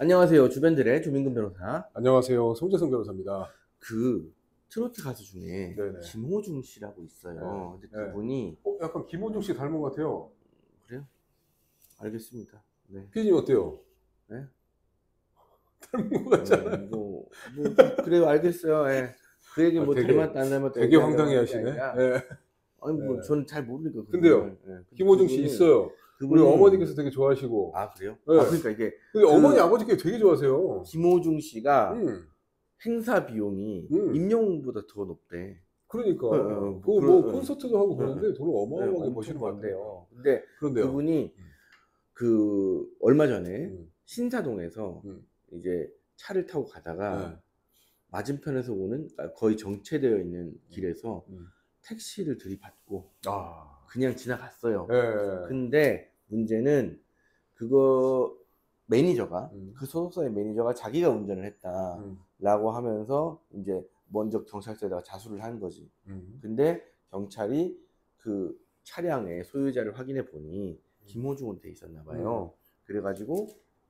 안녕하세요. 주변들의 조민근 변호사. 안녕하세요. 송재성 변호사입니다. 그 트로트 가수 중에 네네. 김호중 씨라고 있어요. 근데 네. 그분이 약간 김호중 씨 닮은 것 같아요. 그래요? 알겠습니다. 네. 피디님 어때요? 네? 닮은 것 같잖아요. 그래요. 알겠어요. 예. 그 얘기 뭐 되게, 닮았다 안 닮았다 되게 얘기하려고 황당해 하는 게 하시네. 아니라, 네. 아니 뭐 네. 저는 잘 모르니까 근데요, 그분을. 예. 근데 김호중 씨 있어요. 우리 어머니께서 되게 좋아하시고. 아 그래요? 네. 아 그러니까 이게 근데 어머니 아버지께 되게 좋아하세요. 김호중 씨가 음. 행사 비용이 임영웅보다 더 높대. 그러니까 그런- 콘서트도 하고 그러는데 돈을 어마어마하게 엄청 버시는 것 번대요. 같아요. 근데 그런데요. 그분이 그 얼마 전에 음. 신사동에서 음. 이제 차를 타고 가다가 네. 맞은편에서 오는, 그러니까 거의 정체되어 있는 길에서 택시를 들이받고 아. 그냥 지나갔어요. 네. 근데 문제는 그거 매니저가 그 소속사의 매니저가 자기가 운전을 했다라고 하면서 이제 먼저 경찰서에다가 자수를 한 거지. 근데 경찰이 그 차량의 소유자를 확인해 보니 김호중으로 돼 있었나 봐요. 그래가지고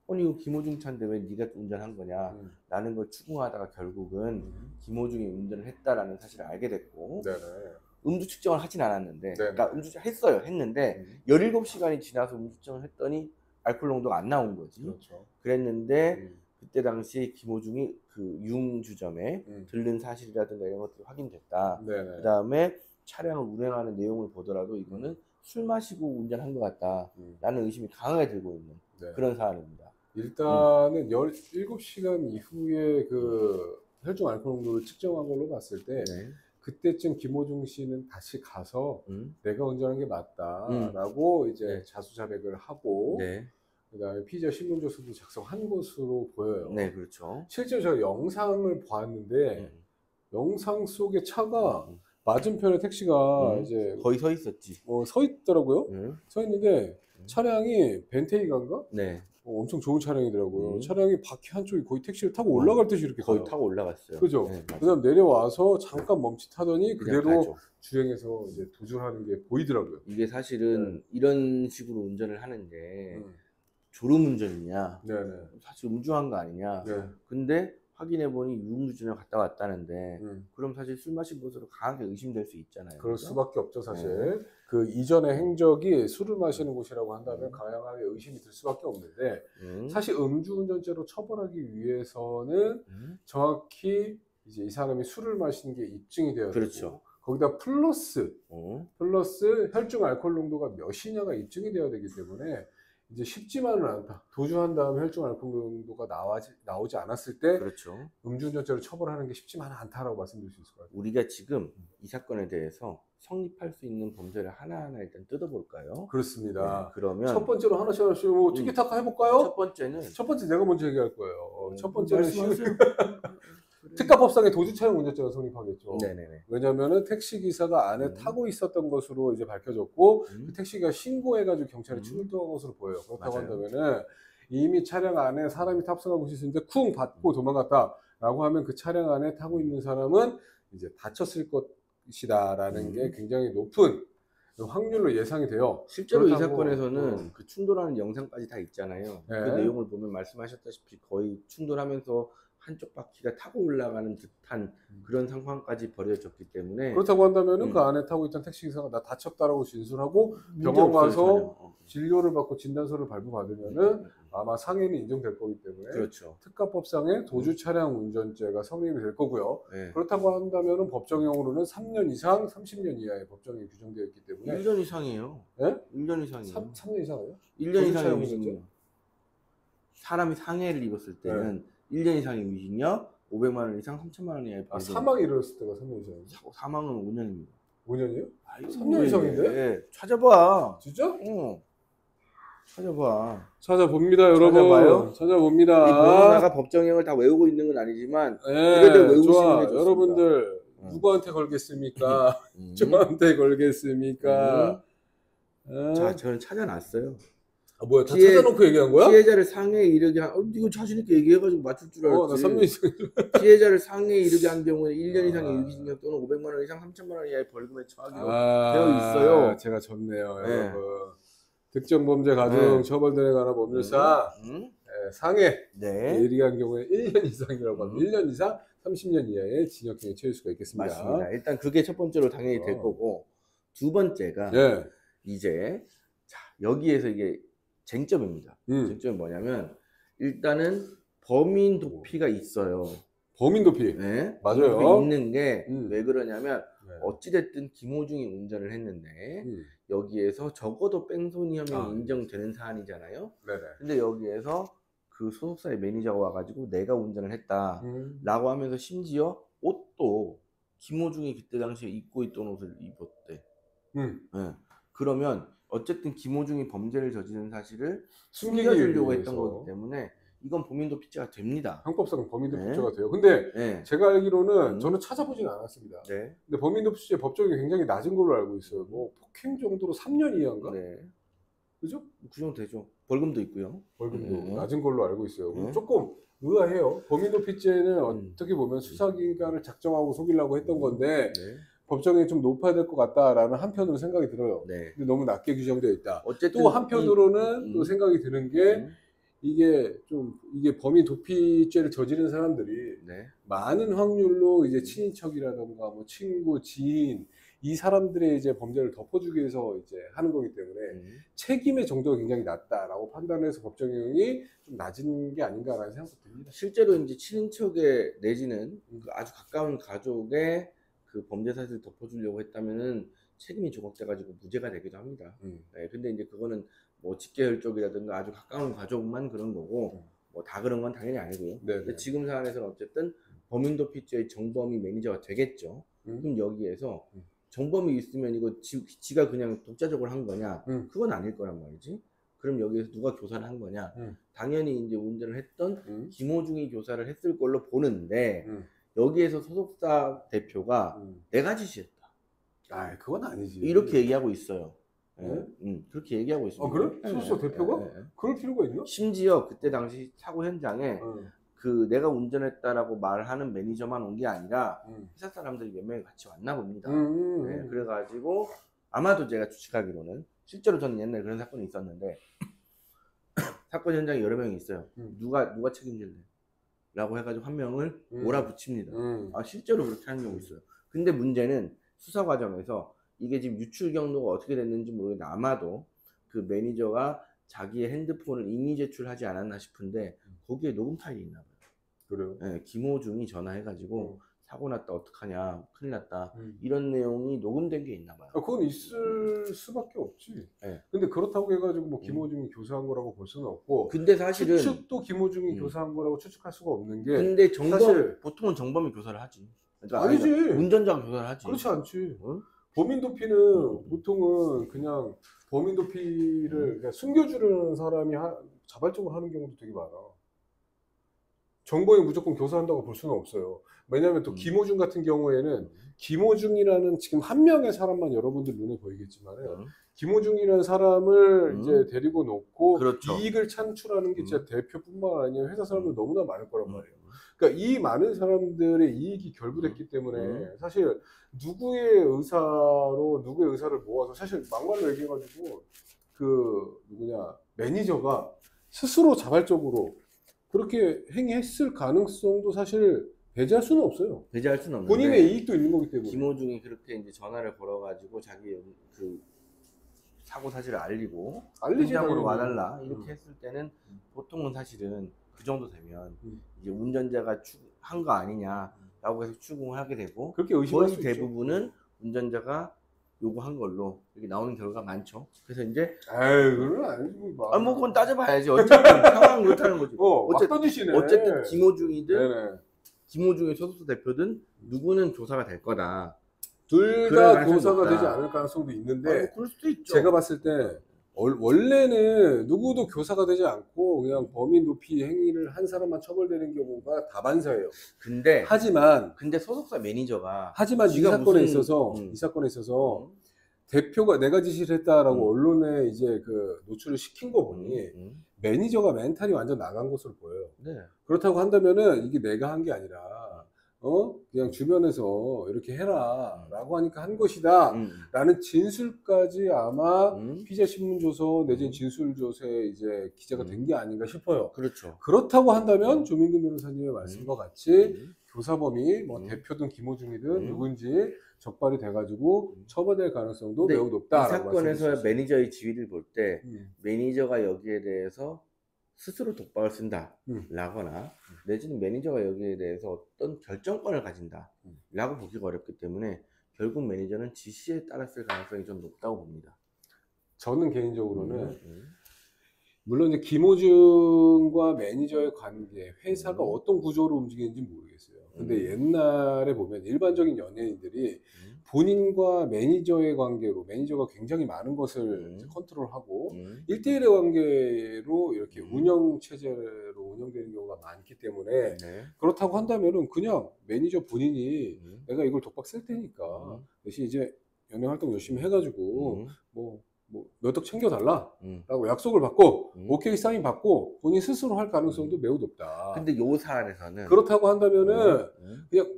아니 이거 김호중 차인데 왜 네가 운전한 거냐 라는 걸 추궁하다가 결국은 김호중이 운전을 했다라는 사실을 알게 됐고, 네네. 음주 측정을 하진 않았는데, 네네. 그러니까 음주 했는데 17시간이 지나서 음주 측정을 했더니 알코올 농도가 안 나온 거지. 그렇죠. 그랬는데 그때 당시 김호중이 그 유흥주점에 들른 사실이라든가 이런 것들이 확인됐다. 네네. 그 다음에 차량을 운행하는 내용을 보더라도 이거는 술 마시고 운전한 것 같다라는 의심이 강하게 들고 있는 그런 사안입니다. 일단은 17시간 이후에 그 혈중 알코올 농도를 측정한 걸로 봤을 때 그때쯤 김호중 씨는 다시 가서 내가 운전한 게 맞다라고 이제 자수자백을 하고 그다음에 피의자 신문조서도 작성한 것으로 보여요. 네, 그렇죠. 실제로 제가 영상을 보았는데 영상 속에 차가 맞은편에 택시가 이제 거의 서 있었지. 서 있더라고요. 서 있는데 차량이 벤테이가인가? 네. 엄청 좋은 차량이더라고요. 차량이 바퀴 한쪽이 거의 택시를 타고 올라갈 듯이 이렇게 거의 가요. 타고 올라갔어요. 그죠? 네, 그다음 내려와서 잠깐 멈칫하더니 그대로 가죠. 주행해서 이제 도주하는 게 보이더라고요. 이게 사실은 이런 식으로 운전을 하는데 졸음 운전이냐? 네네. 사실 음주한 거 아니냐? 네. 근데 확인해 보니 유흥주점에 갔다 왔다는데 그럼 사실 술 마신 것으로 강하게 의심될 수 있잖아요. 그럴 그죠? 수밖에 없죠, 사실. 그 이전의 행적이 술을 마시는 곳이라고 한다면 강하게 의심이 들 수밖에 없는데 사실 음주운전죄로 처벌하기 위해서는 정확히 이제 이 사람이 술을 마신 게 입증이 되어야 그렇죠. 되고 거기다 플러스 혈중 알코올 농도가 몇이냐가 입증이 되어야 되기 때문에 이제 쉽지만은 않다. 도주한 다음에 혈중 알코올 농도가 나오지 않았을 때 그렇죠. 음주운전죄로 처벌하는 게 쉽지만은 않다라고 말씀드릴 수 있을 것 같아요. 우리가 지금 이 사건에 대해서 성립할 수 있는 범죄를 하나하나 일단 뜯어볼까요? 그렇습니다. 네, 그러면 첫 번째로 하나씩 뭐 티키타카 해볼까요? 첫 번째 내가 먼저 얘기할 거예요. 첫 번째는 말씀하세요. 특가법상의 도주 차량 운전죄가 성립하겠죠. 네네네. 왜냐하면은 택시 기사가 안에 타고 있었던 것으로 이제 밝혀졌고 그 택시가 신고해가지고 경찰에 출동한 것으로 보여요. 그렇다고 한다면은 이미 차량 안에 사람이 탑승하고 있었는데 쿵 받고 도망갔다라고 하면 그 차량 안에 타고 있는 사람은 이제 다쳤을 것이다라는 게 굉장히 높은 확률로 예상이 돼요. 실제로 이 사건에서는 그 충돌하는 영상까지 다 있잖아요. 그 내용을 보면 말씀하셨다시피 거의 충돌하면서 한쪽 바퀴가 타고 올라가는 듯한 그런 상황까지 벌어졌기 때문에 그렇다고 한다면은 그 안에 타고 있던 택시기사가 나 다쳤다라고 진술하고 병원 가서 진료를 받고 진단서를 발부받으면은 아마 상해는 인정될 거기 때문에 그렇죠. 특가법상의 도주 차량 운전죄가 성립이 될 거고요. 그렇다고 한다면은 법정형으로는 3년 이상 30년 이하의 법정이 규정되어 있기 때문에 1년 이상이에요. 네? 1년 이상이에요. 3년 이상이요? 1년 이상의 위징역. 사람이 상해를 입었을 때는 1년 이상의 위징역, 500만 원 이상 3천만 원 이하의 벌금. 사망이 일어났을 때가 3년 이상이죠? 사망은 5년입니다. 5년이요? 3년 이상인데? 네. 찾아봐. 진짜? 응. 찾아봐. 찾아봅니다, 여러분. 찾아봐요? 찾아봅니다. 이 변호사가 법정형을 다 외우고 있는 건 아니지만 이래도 외우시면 좋습니다. 여러분들 누구한테 걸겠습니까? 저한테 걸겠습니까? 자, 저는 찾아놨어요. 뭐야, 다 찾아놓고 얘기한 거야? 피해자를 상해에 이르게 이거 자신있게 얘기해가지고 맞출 줄 알았지. 나 3년 이상. 피해자를 상해에 이르게 한 경우에 1년 이상의 유기징역 또는 500만 원 이상 3천만 원 이하의 벌금에 처하기로 되어 있어요. 제가 졌네요, 여러분. 특정 범죄 가중 처벌등에 관한 법률상 상해 네. 예리한 경우에 1년 이상이라고 하면 1년 이상 30년 이하의 징역형에 처할 수가 있겠습니다. 맞습니다. 일단 그게 첫 번째로 당연히 될 거고, 두 번째가 예. 이제 자, 여기에서 이게 쟁점입니다. 쟁점이 뭐냐면 일단은 범인 도피가 있어요. 범인 도피. 네. 맞아요. 도피 있는 게 왜 그러냐면 네. 어찌됐든 김호중이 운전을 했는데 여기에서 적어도 뺑소니 혐의는 인정되는 사안이잖아요. 네네. 근데 여기에서 그 소속사의 매니저가 와가지고 내가 운전을 했다 라고 하면서 심지어 옷도 김호중이 그때 당시에 입고 있던 옷을 입었대. 네. 그러면 어쨌든 김호중이 범죄를 저지른 사실을 숨겨주려고 했던 거기 때문에 이건 범인도피죄가 됩니다. 형법상 범인도피죄가 돼요. 근데 제가 알기로는 저는 찾아보진 않았습니다. 네. 근데 범인도피죄 법정이 굉장히 낮은 걸로 알고 있어요. 뭐 폭행 정도로 3년 이하인가? 네. 그죠? 그 정도 되죠. 벌금도 있고요. 벌금도 낮은 걸로 알고 있어요. 조금 의아해요. 범인도피죄는 어떻게 보면 수사기관을 작정하고 속이려고 했던 건데 법정이 좀 높아야 될 것 같다라는 한편으로 생각이 들어요. 근데 너무 낮게 규정되어 있다. 어쨌든 또 한편으로는 또 생각이 드는 게 이게 범인 도피죄를 저지른 사람들이 많은 확률로 이제 친인척이라던가 뭐 친구, 지인 이 사람들의 이제 범죄를 덮어주기 위해서 이제 하는 거기 때문에 책임의 정도가 굉장히 낮다라고 판단해서 법정형이 좀 낮은 게 아닌가라는 생각도 듭니다. 실제로 이제 친인척의 내지는 아주 가까운 가족의 그 범죄 사실을 덮어주려고 했다면은 책임이 조각돼가지고 무죄가 되기도 합니다. 네, 근데 이제 그거는 뭐 직계혈 쪽이라든가 아주 가까운 가족만 그런 거고 뭐 다 그런 건 당연히 아니고요. 근데 지금 상황에서는 어쨌든 범인도피죄의 정범이 매니저가 되겠죠. 그럼 여기에서 정범이 있으면 이거 지가 그냥 독자적으로 한 거냐? 그건 아닐 거란 말이지. 그럼 여기에서 누가 교사를 한 거냐? 당연히 이제 운전을 했던 김호중이 교사를 했을 걸로 보는데 여기에서 소속사 대표가 내가 지시했다. 그건 아니지. 이렇게 얘기하고 있어요. 그렇게 얘기하고 있습니다. 그래? 소속사 대표가? 그럴 필요가 있나? 심지어 그때 당시 사고 현장에 그 내가 운전했다라고 말하는 매니저만 온 게 아니라 회사 사람들이 몇 명이 같이 왔나 봅니다. 네, 그래가지고 아마도 제가 추측하기로는 실제로 저는 옛날에 그런 사건이 있었는데 사건 현장에 여러 명이 있어요. 누가 책임질래? 라고 해가지고 한 명을 몰아붙입니다. 실제로 그렇게 하는 경우 있어요. 근데 문제는 수사 과정에서 이게 지금 유출 경로가 어떻게 됐는지 모르겠는데 아마도 그 매니저가 자기의 핸드폰을 임의 제출하지 않았나 싶은데 거기에 녹음 파일이 있나 봐요. 그래요? 네, 김호중이 전화해가지고 사고 났다 어떡하냐 큰일 났다 이런 내용이 녹음된 게 있나 봐요. 그건 있을 수밖에 없지. 근데 그렇다고 해가지고 뭐 김호중이 교사한 거라고 볼 수는 없고 근데 사실은 추측도 김호중이 교사한 거라고 추측할 수가 없는 게 근데 보통은 정범이 교사를 하지. 그러니까 아니지. 운전자가 교사를 하지. 그렇지 않지. 범인 도피는 보통은 그냥 범인 도피를 그냥 숨겨주려는 사람이 자발적으로 하는 경우도 되게 많아. 정범이 무조건 교사한다고 볼 수는 없어요. 왜냐하면 또 김호중 같은 경우에는 김호중이라는 지금 한 명의 사람만 여러분들 눈에 보이겠지만은 김호중이라는 사람을 이제 데리고 놓고 그렇죠. 이익을 창출하는 게 진짜 대표뿐만 아니라 회사 사람들 너무나 많을 거란 말이에요. 그러니까 이 많은 사람들의 이익이 결부됐기 때문에 사실 누구의 의사를 모아서 사실 막말로 얘기해가지고 그 매니저가 스스로 자발적으로 그렇게 행위했을 가능성도 사실 배제할 수는 없어요. 배제할 수는 없는데 본인의 이익도 있는 거기 때문에. 김호중이 그렇게 이제 전화를 걸어가지고 자기 그 사고 사실을 알리고 현장으로 와달라 이렇게 했을 때는 보통은 사실은 그 정도 되면 이제 운전자가 한 거 아니냐라고 해서 추궁을 하게 되고 그렇게 의심할 거의 수 대부분은 있죠. 운전자가 요구한 걸로 이렇게 나오는 경우가 많죠. 그래서 이제 그건 아니지. 뭐 그건 따져봐야지. 어쨌든 상황은 그렇다는 거지. 어쨌든 김호중이든 김호중의 소속사 대표든 누구는 교사가 될 거다. 둘 다 교사가 되지 않을 가능성도 있는데 그럴 수도 있죠. 제가 봤을 때 원래는 누구도 교사가 되지 않고 그냥 범인 도피 행위를 한 사람만 처벌되는 경우가 다반사예요. 하지만 소속사 매니저가 이 사건에 있어서 대표가 내가 지시를 했다라고 언론에 이제 그 노출을 시킨 거 보니 매니저가 멘탈이 완전 나간 것으로 보여요. 그렇다고 한다면은 이게 내가 한 게 아니라 그냥 주변에서 이렇게 해라 라고 하니까 한 것이다 라는 진술까지 아마 피의자 신문조서 내지는 진술조서에 이제 기재가 된 게 아닌가 싶어요. 그렇죠. 그렇다고 한다면 조민근 변호사님의 말씀과 같이 교사범이 뭐 대표든 김호중이든 누군지 적발이 돼가지고 처벌될 가능성도 매우 높다. 이 사건에서 매니저의 지위를 볼 때 매니저가 여기에 대해서 스스로 독박을 쓴다 라거나 내지는 매니저가 여기에 대해서 어떤 결정권을 가진다 라고 보기가 어렵기 때문에 결국 매니저는 지시에 따랐을 가능성이 좀 높다고 봅니다. 저는 개인적으로는 물론 이제 김호중과 매니저의 관계, 회사가 어떤 구조로 움직이는지 모르겠어요. 근데 옛날에 보면 일반적인 연예인들이 본인과 매니저의 관계로 매니저가 굉장히 많은 것을 컨트롤하고 1대1의 관계로 이렇게 운영 체제로 운영되는 경우가 많기 때문에 그렇다고 한다면은 그냥 매니저 본인이 내가 이걸 독박 쓸 테니까 대신 이제 연예 활동 열심히 해가지고 뭐 몇 억 챙겨달라 라고 약속을 받고 오케이 사인 받고 본인 스스로 할 가능성도 매우 높다. 근데 요 사안에서는 그렇다고 한다면은 그냥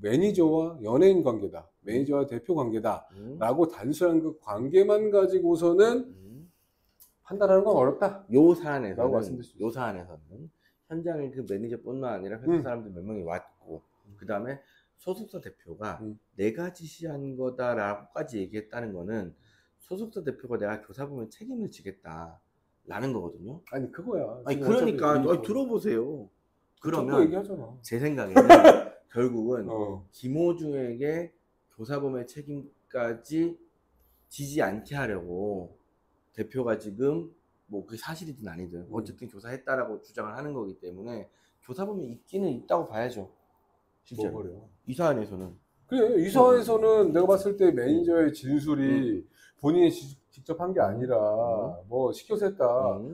매니저와 연예인 관계다, 매니저와 대표 관계다 라고 단순한 그 관계만 가지고서는 판단하는 건 어렵다. 요 사안에서는 현장에 그 매니저뿐만 아니라 회사 사람들 몇 명이 왔고 그 다음에 소속사 대표가 내가 지시한 거다라고까지 얘기했다는 거는 소속사 대표가 내가 교사부면 책임을 지겠다라는 거거든요. 아니 그거야. 아니 그러니까 들어보세요. 그러면 얘기하잖아. 제 생각에는 결국은 김호중에게 교사범의 책임까지 지지 않게 하려고 대표가 지금 뭐 그게 사실이든 아니든 어쨌든 교사했다라고 주장을 하는 거기 때문에 교사범이 있기는 있다고 봐야죠. 진짜 이 사안에서는. 그래, 이 사안에서는 내가 봤을 때 매니저의 진술이 본인이 직접 한 게 아니라 뭐 시켜서 했다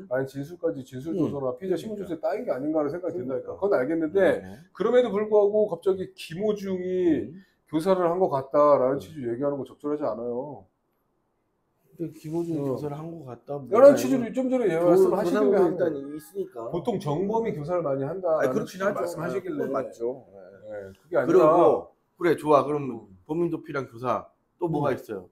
라는 진술까지 진술조서나 피의자 신문조서에 따인 게 아닌가 하는 생각이 든다니까. 그건 알겠는데 그럼에도 불구하고 갑자기 김호중이 교사를 한 것 같다라는 취지로 얘기하는 거 적절하지 않아요. 근데 김호중이 교사를 한 것 같다. 여러 취지로 좀 전에 말씀하시길래 일단 있으니까. 보통 정범이 교사를 많이 한다. 그렇긴 하죠. 말씀하시길래 맞죠. 그게 아니라. 그리고 그래 좋아. 그럼 범인 도피랑 교사 또 뭐가 있어요?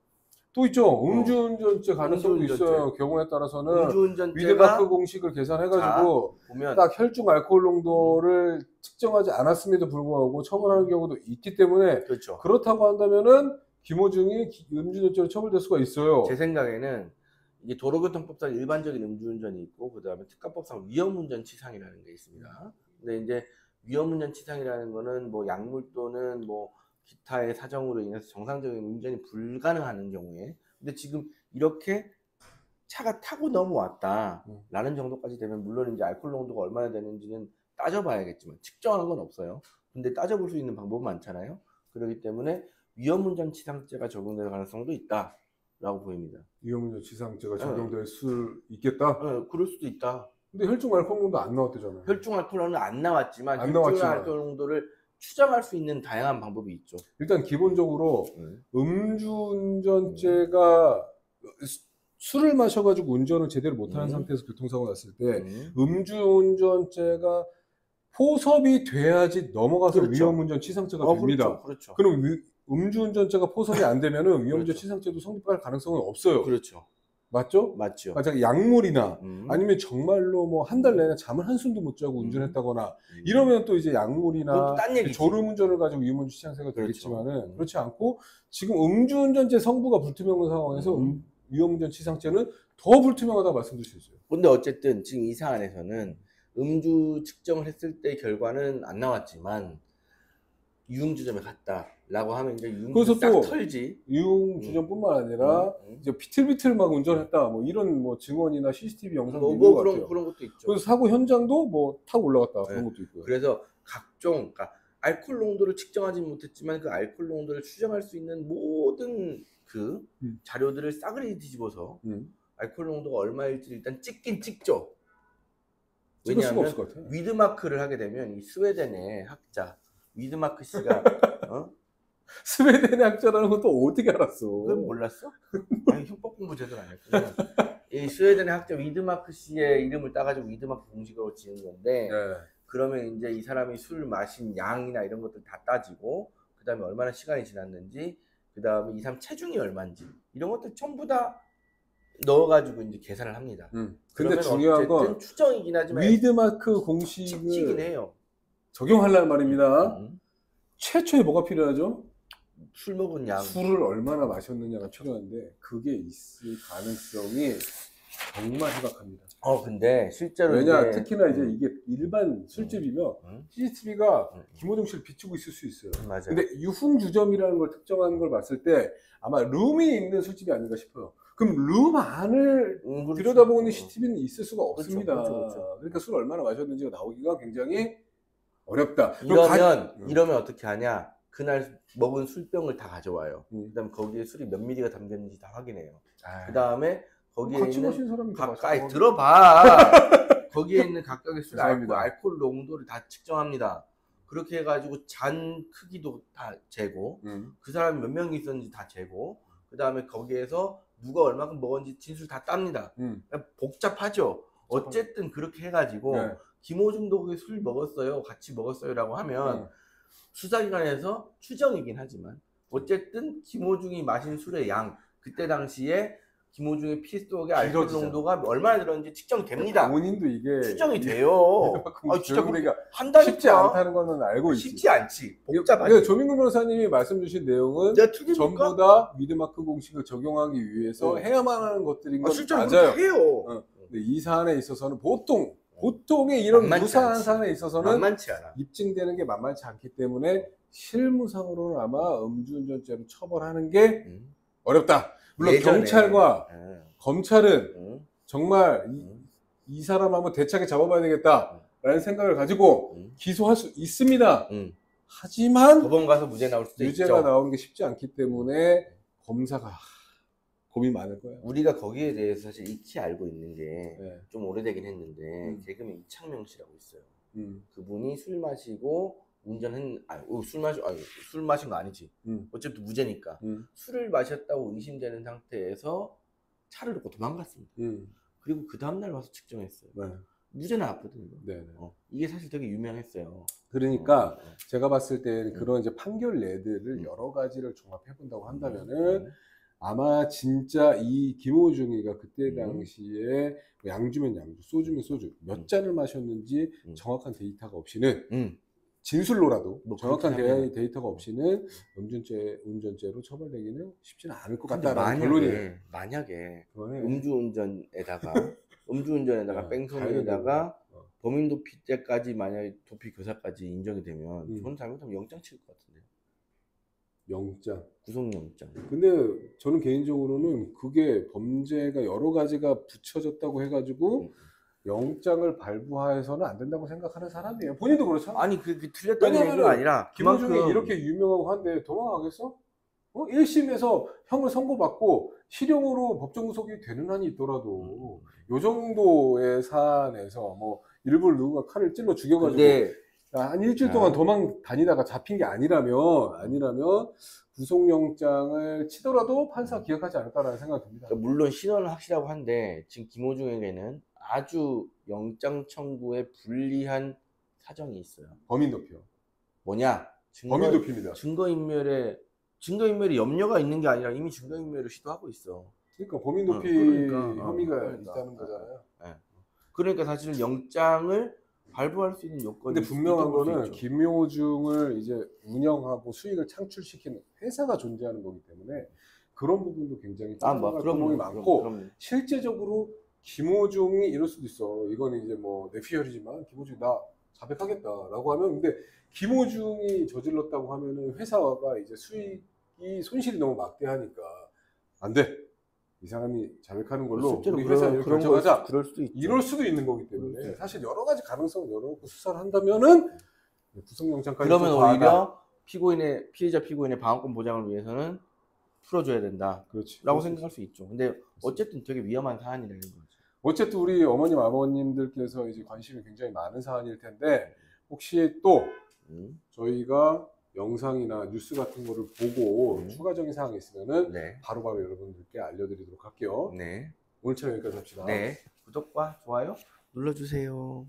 또 있죠. 음주운전죄 가능성도 있어요. 경우에 따라서는 위드마크 공식을 계산해가지고 보면 딱 혈중 알코올 농도를 측정하지 않았음에도 불구하고 처벌하는 경우도 있기 때문에 그렇죠. 그렇다고 한다면은 김호중이 음주운전죄로 처벌될 수가 있어요. 제 생각에는 이게 도로교통법상 일반적인 음주운전이 있고 그 다음에 특가법상 위험운전치상이라는 게 있습니다. 근데 이제 위험운전치상이라는 거는 뭐 약물 또는 뭐 기타의 사정으로 인해서 정상적인 운전이 불가능한 경우에 근데 지금 이렇게 차가 타고 넘어왔다 라는 정도까지 되면 물론 이제 알코올 농도가 얼마나 되는지는 따져봐야겠지만 측정한 건 없어요. 근데 따져볼 수 있는 방법은 많잖아요. 그렇기 때문에 위험운전치상죄가 적용될 가능성도 있다 라고 보입니다. 위험운전치상죄가 적용될 수 있겠다? 그럴 수도 있다. 근데 혈중 알코올 농도 안 나왔대잖아요. 혈중 알코올 농도는 안 나왔지만 혈중 알코올 농도를 추정할 수 있는 다양한 방법이 있죠. 일단 기본적으로 음주운전죄가 술을 마셔가지고 운전을 제대로 못하는 상태에서 교통사고 났을 때 음주운전죄가 포섭이 돼야지 넘어가서 위험운전치상죄가 됩니다. 그렇죠. 그럼 음주운전죄가 포섭이 안 되면은 위험운전치상죄도 성립할 가능성은 없어요. 그렇죠. 맞죠? 맞죠. 만약 약물이나 아니면 정말로 뭐 한 달 내내 잠을 한숨도 못 자고 운전했다거나 이러면 또 이제 약물이나 졸음운전을 가지고 위험운전치상죄가 되겠지만은 그렇지 않고 지금 음주운전죄 성부가 불투명한 상황에서 위험운전치상죄는 더 불투명하다고 말씀드릴 수 있어요. 근데 어쨌든 지금 이 사안에서는 음주 측정을 했을 때 결과는 안 나왔지만 유흥주점에 갔다라고 하면 이제 유흥주점 싹 털지. 유흥주점뿐만 아니라 이제 비틀비틀 막 운전했다 뭐 이런 뭐 증언이나 CCTV 영상도 있는 것 같아요. 그런 것도 있죠. 그래서 사고 현장도 뭐 타고 올라갔다 그런 것도 있고요. 그래서 각종 그러니까 알코올 농도를 측정하지 못했지만 그 알코올 농도를 추정할 수 있는 모든 그 자료들을 싸그리 뒤집어서 알코올 농도가 얼마일지 일단 찍긴 찍죠. 왜냐하면 위드마크를 하게 되면 이 스웨덴의 학자 위드마크 씨가 스웨덴의 학자라는 것도 어떻게 알았어? 그건 몰랐어? 아니, 형법 공부 제대로 안 했구나. 이 스웨덴의 학자 위드마크 씨의 이름을 따가지고 위드마크 공식으로 지은 건데 그러면 이제 이 사람이 술 마신 양이나 이런 것들 다 따지고, 그 다음에 얼마나 시간이 지났는지, 그 다음에 이 사람 체중이 얼마인지, 이런 것들 전부 다 넣어가지고 이제 계산을 합니다. 근데 중요한 건 추정이긴 하지만 위드마크 공식을 찍히긴 해요. 적용하려면 말입니다. 최초에 뭐가 필요하죠? 술 먹은 양. 술을 얼마나 마셨느냐가 필요한데 그게 있을 가능성이 정말 희박합니다. 근데 실제로 왜냐 이제, 특히나 이제 이게 일반 술집이면 CCTV가 김호중 씨를 비추고 있을 수 있어요. 맞아요. 근데 유흥주점이라는 걸 특정하는 걸 봤을 때 아마 룸이 있는 술집이 아닌가 싶어요. 그럼 룸 안을 그렇죠. 들여다보는 CCTV는 있을 수가 그렇죠, 없습니다. 그렇죠. 그러니까 술 얼마나 마셨는지가 나오기가 굉장히 어렵다. 이러면 어떻게 하냐? 그날 먹은 술병을 다 가져와요. 그다음 거기에 술이 몇 미리가 담겼는지 다 확인해요. 그다음에 거기에 같이 있는 마신 사람이 가까이 들어봐. 거기에 있는 각각의 술 죄송합니다. 알코올 농도를 다 측정합니다. 그렇게 해가지고 잔 크기도 다 재고, 그 사람이 몇 명이 있었는지 다 재고, 그 다음에 거기에서 누가 얼마큼 먹었는지 진술 다 땁니다. 복잡하죠. 어쨌든 그렇게 해가지고 네. 김호중도 거기 술 먹었어요, 같이 먹었어요라고 하면 수사기관에서 추정이긴 하지만 어쨌든 김호중이 마신 술의 양, 그때 당시에 김호중의 피 속에 알코올 농도가 얼마나 들었는지 측정됩니다. 본인도 이게 추정이 돼요. 진짜 한다니까. 쉽지 않다는 거는 알고 있지. 쉽지 않지. 복잡하지. 조민근 변호사님이 말씀 주신 내용은 전부 다 위드마크 공식을 적용하기 위해서 해야만 하는 것들인 건 실제로 맞아요. 해요. 근데 이 사안에 있어서는 보통의 이런 무사한 사안에 있어서는 만만치 않아. 입증되는 게 만만치 않기 때문에 실무상으로는 아마 음주운전죄로 처벌하는 게 어렵다. 물론 예전에, 경찰과 검찰은 정말 이 사람 한번 대차게 잡아봐야 되겠다라는 생각을 가지고 기소할 수 있습니다. 하지만 법원 가서 무죄 나올 수도 유죄가 있죠. 나오는 게 쉽지 않기 때문에 검사가 고민 많을 거예요. 우리가 거기에 대해서 사실 익히 알고 있는 게 좀 오래되긴 했는데 개그맨 이창명 씨라고 있어요. 그분이 술 마시고 술 마신 거 아니지. 어쨌든 무죄니까. 술을 마셨다고 의심되는 상태에서 차를 놓고 도망갔습니다. 그리고 그 다음날 와서 측정했어요. 무죄 나왔거든요. 이게 사실 되게 유명했어요. 그러니까 제가 봤을 때 그런 이제 판결 내들을 여러 가지를 종합해 본다고 한다면은 아마 진짜 이 김호중이가 그때 당시에 양주면 양주, 소주면 소주 몇 잔을 마셨는지 정확한 데이터가 없이는 진술로라도 정확한 데이터가 없이는 운전죄로 처벌되기는 쉽지는 않을 것 같다는 결론이에요. 만약에 음주운전에다가 뺑소니에다가 범인 도피죄까지 만약에 도피 교사까지 인정이 되면 저는 잘못하면 영장 칠 것 같은데요. 영장, 구속영장. 근데 저는 개인적으로는 그게 범죄가 여러 가지가 붙여졌다고 해가지고 영장을 발부해서는 안 된다고 생각하는 사람이에요. 본인도 그렇죠? 아니 그게 틀렸다는 얘기가 아니라 김호중이 이렇게 유명하고 한데 도망가겠어? 1심에서 형을 선고받고 실형으로 법정 구속이 되는 한이 있더라도 요 정도의 사안에서 뭐 일부러 누군가 칼을 찔러 죽여가지고 한 일주일 동안 도망 다니다가 잡힌 게 아니라면 구속영장을 치더라도 판사가 기각하지 않을까라는 생각이 듭니다. 그러니까 물론 신원은 확실하고 한데 지금 김호중에게는 아주 영장 청구에 불리한 사정이 있어요. 범인 도피요. 뭐냐? 범인 도피입니다. 증거인멸에 염려가 있는 게 아니라 이미 증거인멸을 시도하고 있어. 그러니까 범인 도피 혐의가 있다는 거잖아요. 그러니까 사실은 영장을 발부할 수 있는 요건이. 근데 분명한 거는 김호중을 이제 운영하고 수익을 창출시키는 회사가 존재하는 거기 때문에 그런 부분도 굉장히 그런 부분이 많고 실제적으로 김호중이 이럴 수도 있어. 이거는 이제 뭐 내 피셜이지만 김호중이 나 자백하겠다라고 하면 근데 김호중이 저질렀다고 하면은 회사가 이제 수익이 손실이 너무 막대하니까 안 돼. 이 사람이 자백하는 걸로 우리 회사 이렇게 결정하자. 이럴 수도 있는 거기 때문에 사실 여러 가지 가능성을 열어놓고 수사를 한다면은 구속영장까지. 그러면 오히려 피해자 피고인의 방어권 보장을 위해서는 풀어줘야 된다. 라고 생각할 수 있죠. 근데 어쨌든 되게 위험한 사안이라는 거죠. 어쨌든 우리 어머님 아버님들께서 이제 관심이 굉장히 많은 사안일 텐데 혹시 또 저희가 영상이나 뉴스 같은 거를 보고 추가적인 사항이 있으면은 바로바로 여러분들께 알려드리도록 할게요. 오늘처럼 여기까지 합시다. 구독과 좋아요 눌러주세요.